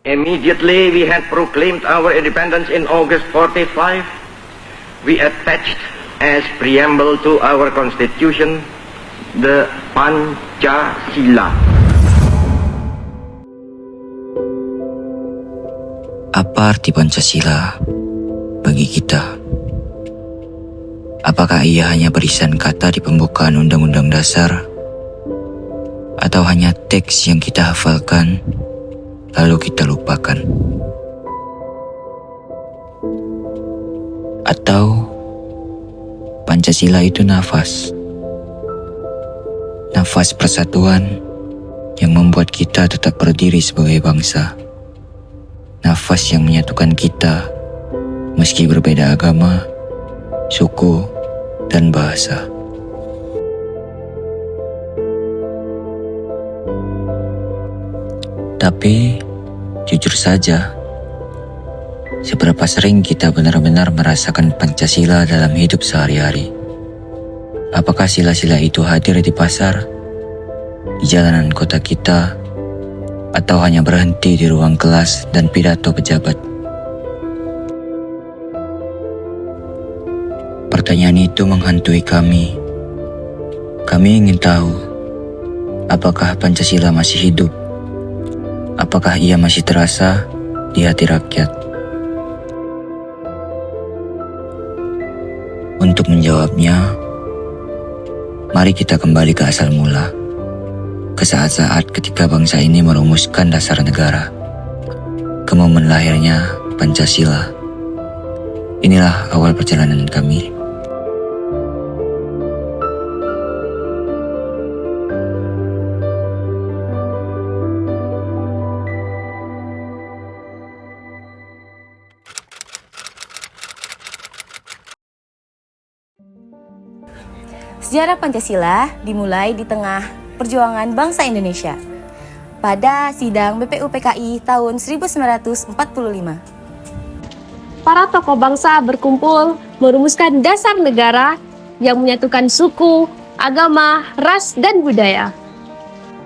Immediately we had proclaimed our independence in August 45, we attached as preamble to our constitution the Pancasila. Apa arti Pancasila bagi kita? Apakah ia hanya barisan kata di pembukaan Undang-Undang Dasar? Atau hanya teks yang kita hafalkan, lalu kita lupakan? Atau Pancasila itu nafas persatuan yang membuat kita tetap berdiri sebagai bangsa. Nafas yang menyatukan kita meski berbeda agama, suku, dan bahasa. Tapi, jujur saja, seberapa sering kita benar-benar merasakan Pancasila dalam hidup sehari-hari? Apakah sila-sila itu hadir di pasar, di jalanan kota kita, atau hanya berhenti di ruang kelas dan pidato pejabat? Pertanyaan itu menghantui kami. Kami ingin tahu, apakah Pancasila masih hidup? Apakah ia masih terasa di hati rakyat? Untuk menjawabnya, mari kita kembali ke asal mula, ke saat-saat ketika bangsa ini merumuskan dasar negara, ke momen lahirnya Pancasila. Inilah awal perjalanan kami. Sejarah Pancasila dimulai di tengah perjuangan bangsa Indonesia pada sidang BPUPKI tahun 1945. Para tokoh bangsa berkumpul merumuskan dasar negara yang menyatukan suku, agama, ras, dan budaya.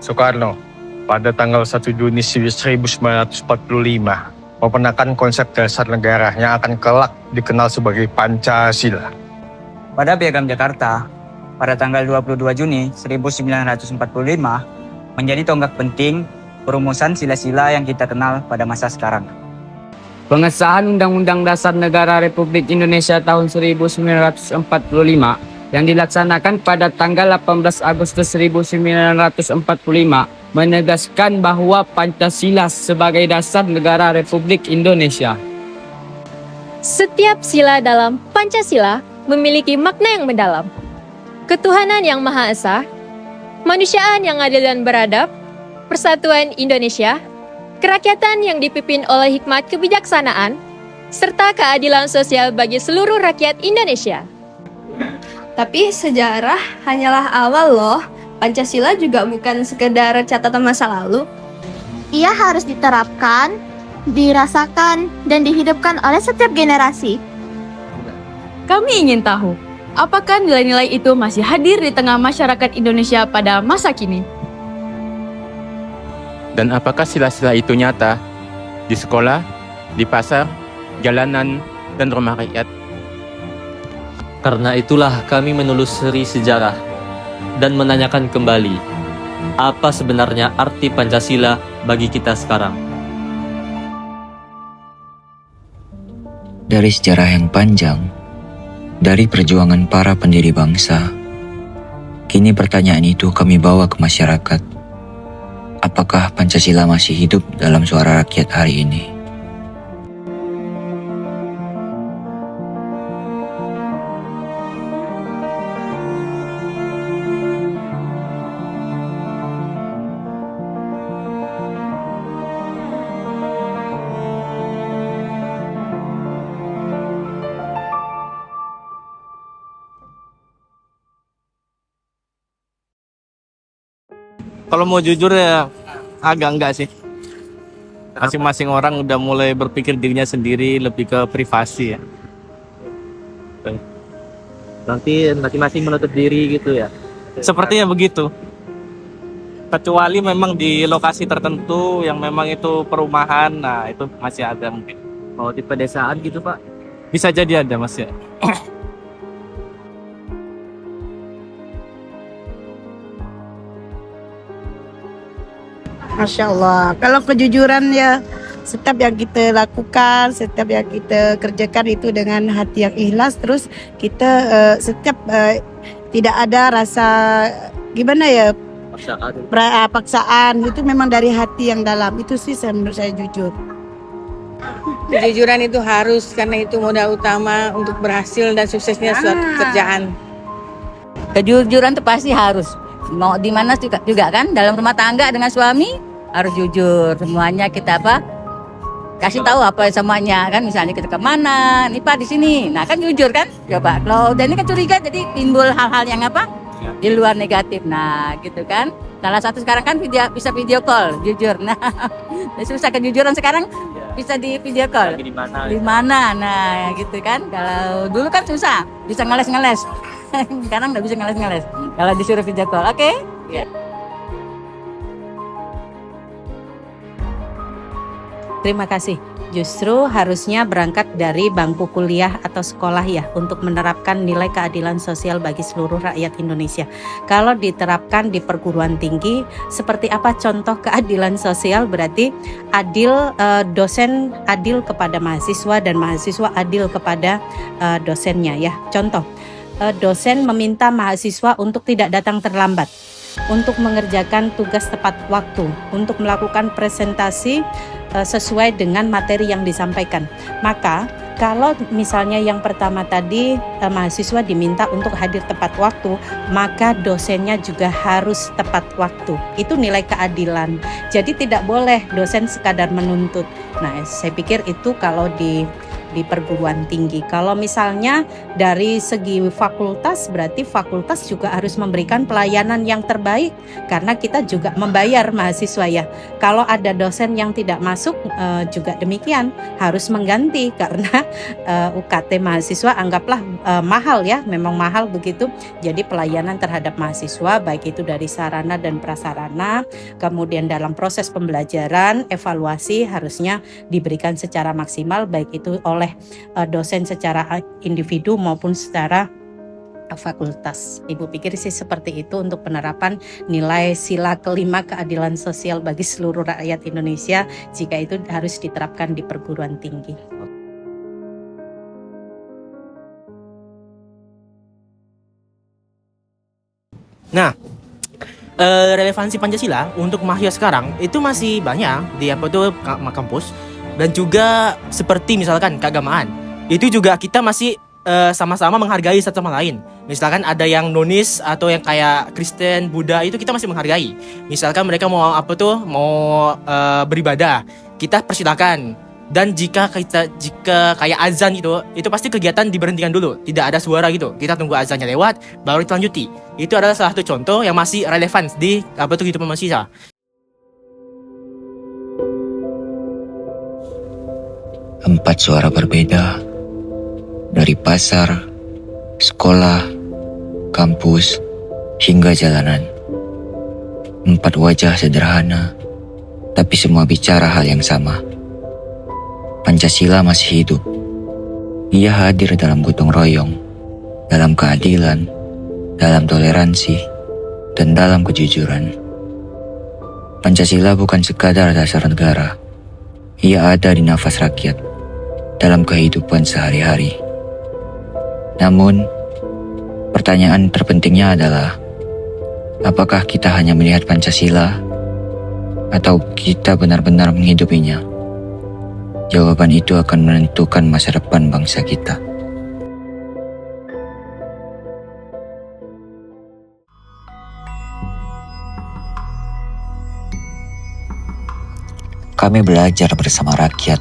Soekarno, pada tanggal 1 Juni 1945, memperkenalkan konsep dasar negara yang akan kelak dikenal sebagai Pancasila. Pada Piagam Jakarta, pada tanggal 22 Juni 1945, menjadi tonggak penting perumusan sila-sila yang kita kenal pada masa sekarang. Pengesahan Undang-Undang Dasar Negara Republik Indonesia tahun 1945 yang dilaksanakan pada tanggal 18 Agustus 1945 menegaskan bahwa Pancasila sebagai dasar negara Republik Indonesia. Setiap sila dalam Pancasila memiliki makna yang mendalam. Ketuhanan yang Maha Esa, kemanusiaan yang adil dan beradab, persatuan Indonesia, kerakyatan yang dipimpin oleh hikmat kebijaksanaan, serta keadilan sosial bagi seluruh rakyat Indonesia. Tapi sejarah hanyalah awal loh. Pancasila juga bukan sekedar catatan masa lalu. Ia harus diterapkan, dirasakan, dan dihidupkan oleh setiap generasi. Kami ingin tahu, apakah nilai-nilai itu masih hadir di tengah masyarakat Indonesia pada masa kini? Dan apakah sila-sila itu nyata di sekolah, di pasar, jalanan, dan rumah rakyat? Karena itulah kami menelusuri sejarah dan menanyakan kembali, apa sebenarnya arti Pancasila bagi kita sekarang? Dari sejarah yang panjang, dari perjuangan para pendiri bangsa, kini pertanyaan itu kami bawa ke masyarakat. Apakah Pancasila masih hidup dalam suara rakyat hari ini? Kalau mau jujur ya agak enggak sih. Masing-masing orang udah mulai berpikir dirinya sendiri, lebih ke privasi ya. Berarti masing-masing menutup diri gitu ya? Sepertinya begitu. Kecuali memang di lokasi tertentu yang memang itu perumahan, nah itu masih ada mungkin. Oh, di pedesaan gitu, Pak? Bisa jadi ada Mas ya. Masya Allah, kalau kejujuran ya setiap yang kita lakukan, setiap yang kita kerjakan itu dengan hati yang ikhlas, terus kita setiap tidak ada rasa gimana ya paksaan, itu memang dari hati yang dalam, itu sih menurut saya jujur. Kejujuran itu harus, karena itu modal utama untuk berhasil dan suksesnya suatu kerjaan. Kejujuran itu pasti harus. Mau di mana juga kan, dalam rumah tangga dengan suami harus jujur. Semuanya kita kasih tahu apa semuanya kan, misalnya kita kemana, nih Pak di sini. Nah kan jujur kan, coba. Kalau udah ini kan curiga, jadi timbul hal-hal yang di luar negatif. Nah gitu kan. Salah satu sekarang kan bisa video call, jujur. Nah susah kejujuran sekarang bisa di video call. Di mana? Nah gitu kan. Kalau dulu kan susah, bisa ngeles. Sekarang nggak bisa ngeles. Kalau disuruh video call, oke? Yeah. Terima kasih. Justru harusnya berangkat dari bangku kuliah atau sekolah ya, untuk menerapkan nilai keadilan sosial bagi seluruh rakyat Indonesia. Kalau diterapkan di perguruan tinggi, seperti apa contoh keadilan sosial? Berarti adil, dosen adil kepada mahasiswa dan mahasiswa adil kepada dosennya ya. Contoh, dosen meminta mahasiswa untuk tidak datang terlambat, untuk mengerjakan tugas tepat waktu, untuk melakukan presentasi sesuai dengan materi yang disampaikan. Maka kalau misalnya yang pertama tadi mahasiswa diminta untuk hadir tepat waktu, maka dosennya juga harus tepat waktu. Itu nilai keadilan. Jadi tidak boleh dosen sekadar menuntut. Nah, saya pikir itu kalau di perguruan tinggi. Kalau misalnya dari segi fakultas, berarti fakultas juga harus memberikan pelayanan yang terbaik, karena kita juga membayar mahasiswa ya. Kalau ada dosen yang tidak masuk juga demikian, harus mengganti, karena UKT mahasiswa anggaplah mahal ya, memang mahal begitu. Jadi pelayanan terhadap mahasiswa baik itu dari sarana dan prasarana, kemudian dalam proses pembelajaran, evaluasi harusnya diberikan secara maksimal, baik itu oleh dosen secara individu maupun secara fakultas. Ibu pikir sih seperti itu untuk penerapan nilai sila kelima keadilan sosial bagi seluruh rakyat Indonesia, jika itu harus diterapkan di perguruan tinggi. Nah, relevansi Pancasila untuk mahasiswa sekarang itu masih banyak di kampus, dan juga seperti misalkan keagamaan, itu juga kita masih sama-sama menghargai satu sama lain. Misalkan ada yang nonis atau yang kayak Kristen, Buddha, itu kita masih menghargai. Misalkan mereka mau beribadah, kita persilakan. Dan jika kayak azan gitu, itu pasti kegiatan diberhentikan dulu, tidak ada suara gitu. Kita tunggu azannya lewat, baru dilanjuti. Itu adalah salah satu contoh yang masih relevan di kehidupan manusia. Empat suara berbeda, dari pasar, sekolah, kampus, hingga jalanan. Empat wajah sederhana, tapi semua bicara hal yang sama. Pancasila masih hidup. Ia hadir dalam gotong royong, dalam keadilan, dalam toleransi, dan dalam kejujuran. Pancasila bukan sekadar dasar negara. Ia ada di nafas rakyat, dalam kehidupan sehari-hari. Namun, pertanyaan terpentingnya adalah, apakah kita hanya melihat Pancasila, atau kita benar-benar menghidupinya? Jawaban itu akan menentukan masa depan bangsa kita. Kami belajar bersama rakyat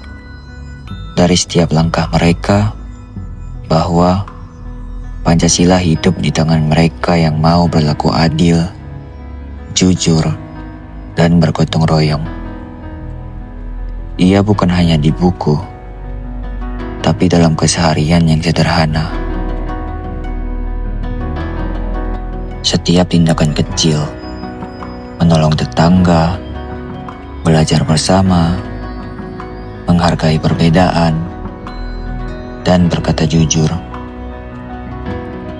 dari setiap langkah mereka bahwa Pancasila hidup di tangan mereka yang mau berlaku adil, jujur, dan bergotong royong. Ia bukan hanya di buku, tapi dalam keseharian yang sederhana. Setiap tindakan kecil menolong tetangga, belajar bersama, menghargai perbedaan, dan berkata jujur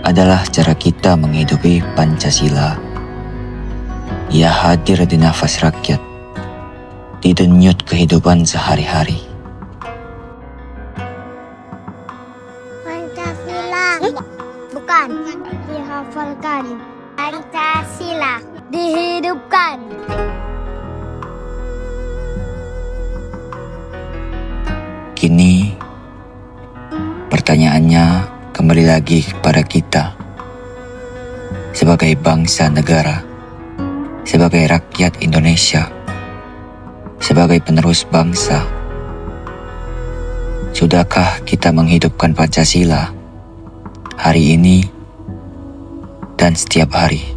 adalah cara kita menghidupi Pancasila. Ia hadir di nafas rakyat, di denyut kehidupan sehari-hari. Pancasila bukan dihafalkan, Pancasila dihidupkan. Kini, pertanyaannya kembali lagi kepada kita. Sebagai bangsa negara, sebagai rakyat Indonesia, sebagai penerus bangsa, sudahkah kita menghidupkan Pancasila hari ini dan setiap hari?